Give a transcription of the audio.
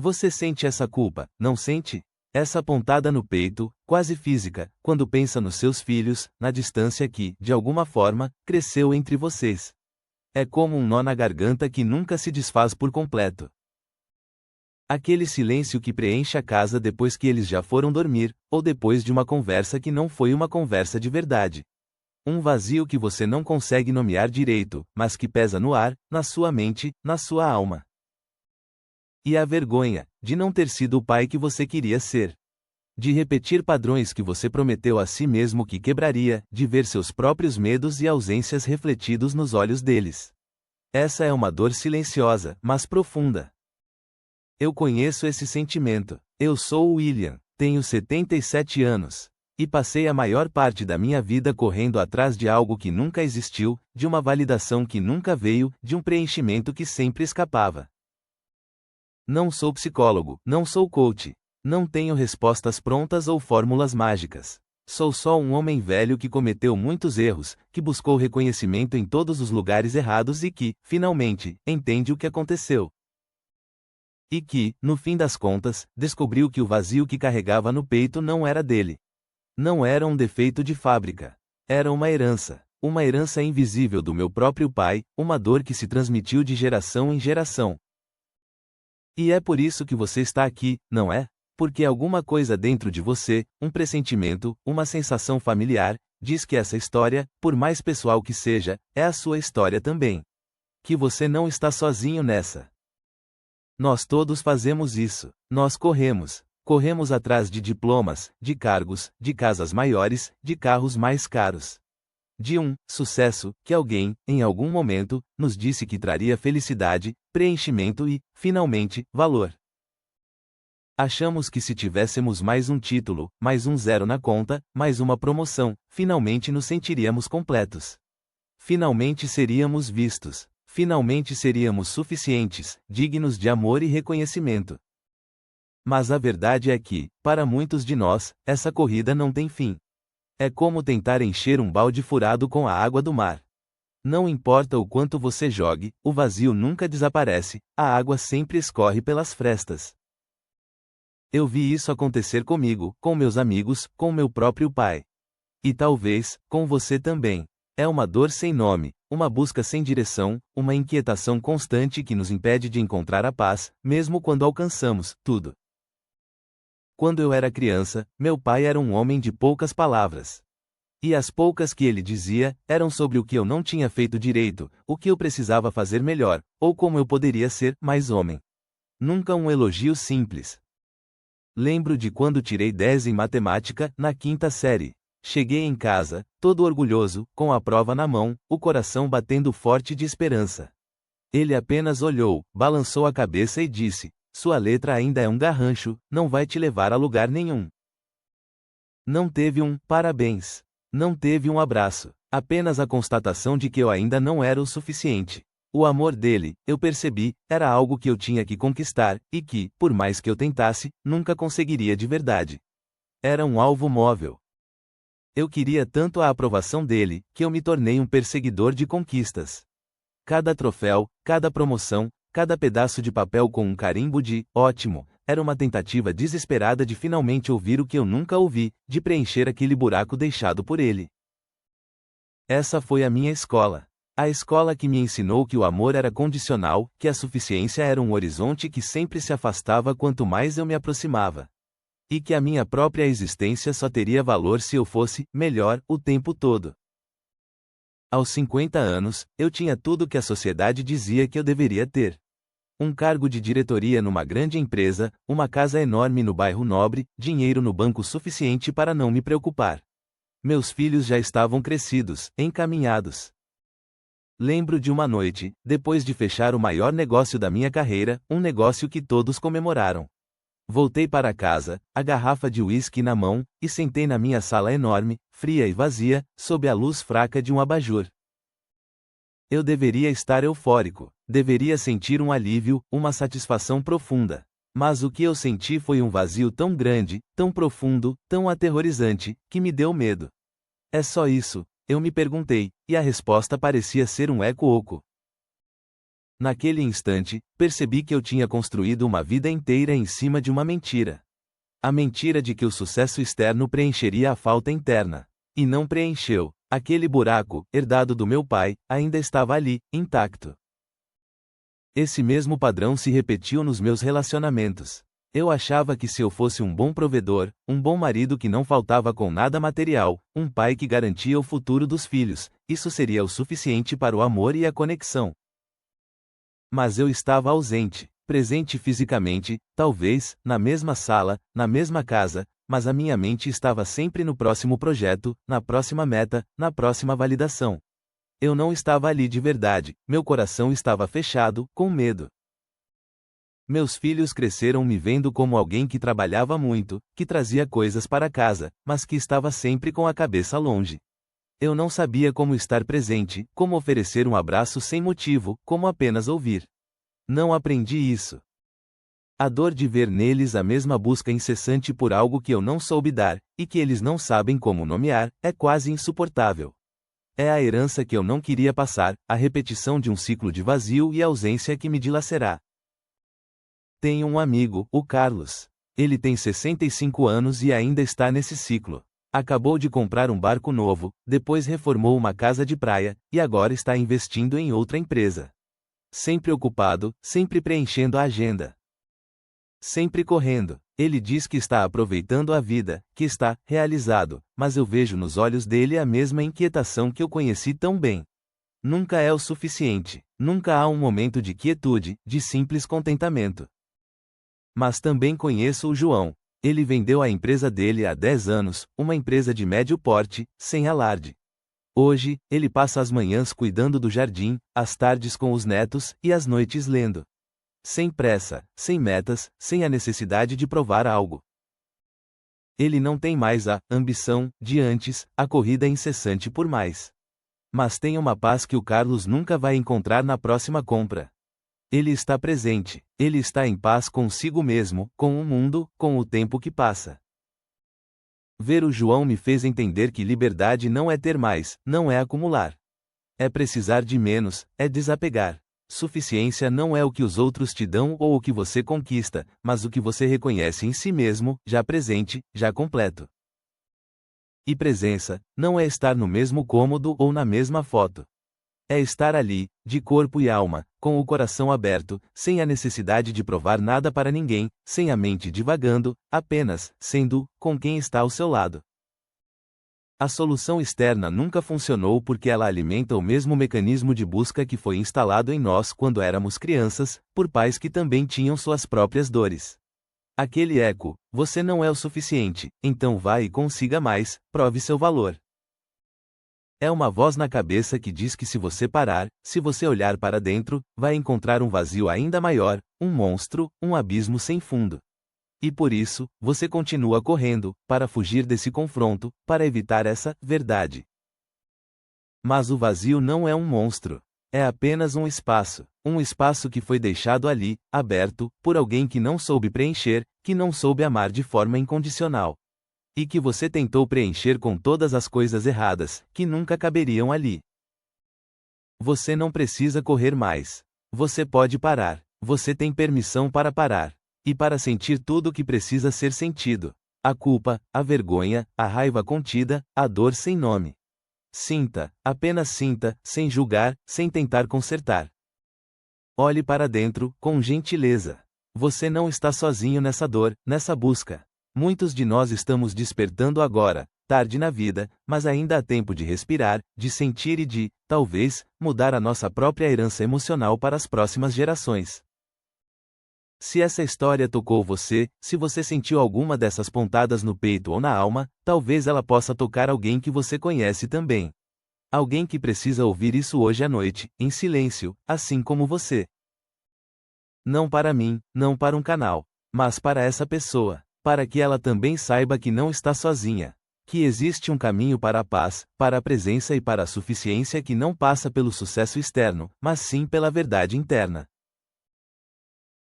Você sente essa culpa, não sente? Essa pontada no peito, quase física, quando pensa nos seus filhos, na distância que, de alguma forma, cresceu entre vocês. É como um nó na garganta que nunca se desfaz por completo. Aquele silêncio que preenche a casa depois que eles já foram dormir, ou depois de uma conversa que não foi uma conversa de verdade. Um vazio que você não consegue nomear direito, mas que pesa no ar, na sua mente, na sua alma. E a vergonha de não ter sido o pai que você queria ser. De repetir padrões que você prometeu a si mesmo que quebraria, de ver seus próprios medos e ausências refletidos nos olhos deles. Essa é uma dor silenciosa, mas profunda. Eu conheço esse sentimento. Eu sou o William, tenho 77 anos. E passei a maior parte da minha vida correndo atrás de algo que nunca existiu, de uma validação que nunca veio, de um preenchimento que sempre escapava. Não sou psicólogo, não sou coach. Não tenho respostas prontas ou fórmulas mágicas. Sou só um homem velho que cometeu muitos erros, que buscou reconhecimento em todos os lugares errados e que, finalmente, entende o que aconteceu. E que, no fim das contas, descobriu que o vazio que carregava no peito não era dele. Não era um defeito de fábrica. Era uma herança invisível do meu próprio pai, uma dor que se transmitiu de geração em geração. E é por isso que você está aqui, não é? Porque alguma coisa dentro de você, um pressentimento, uma sensação familiar, diz que essa história, por mais pessoal que seja, é a sua história também. Que você não está sozinho nessa. Nós todos fazemos isso. Nós corremos. Corremos atrás de diplomas, de cargos, de casas maiores, de carros mais caros. De um sucesso que alguém, em algum momento, nos disse que traria felicidade, preenchimento e, finalmente, valor. Achamos que se tivéssemos mais um título, mais um zero na conta, mais uma promoção, finalmente nos sentiríamos completos. Finalmente seríamos vistos. Finalmente seríamos suficientes, dignos de amor e reconhecimento. Mas a verdade é que, para muitos de nós, essa corrida não tem fim. É como tentar encher um balde furado com a água do mar. Não importa o quanto você jogue, o vazio nunca desaparece, a água sempre escorre pelas frestas. Eu vi isso acontecer comigo, com meus amigos, com meu próprio pai. E talvez, com você também. É uma dor sem nome, uma busca sem direção, uma inquietação constante que nos impede de encontrar a paz, mesmo quando alcançamos tudo. Quando eu era criança, meu pai era um homem de poucas palavras. E as poucas que ele dizia, eram sobre o que eu não tinha feito direito, o que eu precisava fazer melhor, ou como eu poderia ser mais homem. Nunca um elogio simples. Lembro de quando tirei 10 em matemática, na quinta série. Cheguei em casa, todo orgulhoso, com a prova na mão, o coração batendo forte de esperança. Ele apenas olhou, balançou a cabeça e disse: "Sua letra ainda é um garrancho, não vai te levar a lugar nenhum." Não teve um parabéns. Não teve um abraço. Apenas a constatação de que eu ainda não era o suficiente. O amor dele, eu percebi, era algo que eu tinha que conquistar, e que, por mais que eu tentasse, nunca conseguiria de verdade. Era um alvo móvel. Eu queria tanto a aprovação dele, que eu me tornei um perseguidor de conquistas. Cada troféu, cada promoção, cada pedaço de papel com um carimbo de ótimo, era uma tentativa desesperada de finalmente ouvir o que eu nunca ouvi, de preencher aquele buraco deixado por ele. Essa foi a minha escola. A escola que me ensinou que o amor era condicional, que a suficiência era um horizonte que sempre se afastava quanto mais eu me aproximava. E que a minha própria existência só teria valor se eu fosse melhor o tempo todo. Aos 50 anos, eu tinha tudo que a sociedade dizia que eu deveria ter. Um cargo de diretoria numa grande empresa, uma casa enorme no bairro nobre, dinheiro no banco suficiente para não me preocupar. Meus filhos já estavam crescidos, encaminhados. Lembro de uma noite, depois de fechar o maior negócio da minha carreira, um negócio que todos comemoraram. Voltei para casa, a garrafa de uísque na mão, e sentei na minha sala enorme, fria e vazia, sob a luz fraca de um abajur. Eu deveria estar eufórico, deveria sentir um alívio, uma satisfação profunda. Mas o que eu senti foi um vazio tão grande, tão profundo, tão aterrorizante, que me deu medo. É só isso, eu me perguntei, e a resposta parecia ser um eco oco. Naquele instante, percebi que eu tinha construído uma vida inteira em cima de uma mentira. A mentira de que o sucesso externo preencheria a falta interna. E não preencheu. Aquele buraco, herdado do meu pai, ainda estava ali, intacto. Esse mesmo padrão se repetiu nos meus relacionamentos. Eu achava que se eu fosse um bom provedor, um bom marido que não faltava com nada material, um pai que garantia o futuro dos filhos, isso seria o suficiente para o amor e a conexão. Mas eu estava ausente, presente fisicamente, talvez, na mesma sala, na mesma casa, mas a minha mente estava sempre no próximo projeto, na próxima meta, na próxima validação. Eu não estava ali de verdade, meu coração estava fechado, com medo. Meus filhos cresceram me vendo como alguém que trabalhava muito, que trazia coisas para casa, mas que estava sempre com a cabeça longe. Eu não sabia como estar presente, como oferecer um abraço sem motivo, como apenas ouvir. Não aprendi isso. A dor de ver neles a mesma busca incessante por algo que eu não soube dar, e que eles não sabem como nomear, é quase insuportável. É a herança que eu não queria passar, a repetição de um ciclo de vazio e ausência que me dilacerá. Tenho um amigo, o Carlos. Ele tem 65 anos e ainda está nesse ciclo. Acabou de comprar um barco novo, depois reformou uma casa de praia, e agora está investindo em outra empresa. Sempre ocupado, sempre preenchendo a agenda. Sempre correndo. Ele diz que está aproveitando a vida, que está realizado, mas eu vejo nos olhos dele a mesma inquietação que eu conheci tão bem. Nunca é o suficiente, nunca há um momento de quietude, de simples contentamento. Mas também conheço o João. Ele vendeu a empresa dele há 10 anos, uma empresa de médio porte, sem alarde. Hoje, ele passa as manhãs cuidando do jardim, as tardes com os netos e as noites lendo. Sem pressa, sem metas, sem a necessidade de provar algo. Ele não tem mais a ambição de antes, a corrida incessante por mais. Mas tem uma paz que o Carlos nunca vai encontrar na próxima compra. Ele está presente, ele está em paz consigo mesmo, com o mundo, com o tempo que passa. Ver o João me fez entender que liberdade não é ter mais, não é acumular. É precisar de menos, é desapegar. Suficiência não é o que os outros te dão ou o que você conquista, mas o que você reconhece em si mesmo, já presente, já completo. E presença, não é estar no mesmo cômodo ou na mesma foto. É estar ali, de corpo e alma, com o coração aberto, sem a necessidade de provar nada para ninguém, sem a mente divagando, apenas, sendo, com quem está ao seu lado. A solução externa nunca funcionou porque ela alimenta o mesmo mecanismo de busca que foi instalado em nós quando éramos crianças, por pais que também tinham suas próprias dores. Aquele eco, você não é o suficiente, então vá e consiga mais, prove seu valor. É uma voz na cabeça que diz que se você parar, se você olhar para dentro, vai encontrar um vazio ainda maior, um monstro, um abismo sem fundo. E por isso, você continua correndo, para fugir desse confronto, para evitar essa verdade. Mas o vazio não é um monstro. É apenas um espaço que foi deixado ali, aberto, por alguém que não soube preencher, que não soube amar de forma incondicional. E que você tentou preencher com todas as coisas erradas, que nunca caberiam ali. Você não precisa correr mais. Você pode parar. Você tem permissão para parar. E para sentir tudo o que precisa ser sentido. A culpa, a vergonha, a raiva contida, a dor sem nome. Sinta, apenas sinta, sem julgar, sem tentar consertar. Olhe para dentro, com gentileza. Você não está sozinho nessa dor, nessa busca. Muitos de nós estamos despertando agora, tarde na vida, mas ainda há tempo de respirar, de sentir e de, talvez, mudar a nossa própria herança emocional para as próximas gerações. Se essa história tocou você, se você sentiu alguma dessas pontadas no peito ou na alma, talvez ela possa tocar alguém que você conhece também. Alguém que precisa ouvir isso hoje à noite, em silêncio, assim como você. Não para mim, não para um canal, mas para essa pessoa, para que ela também saiba que não está sozinha. Que existe um caminho para a paz, para a presença e para a suficiência que não passa pelo sucesso externo, mas sim pela verdade interna.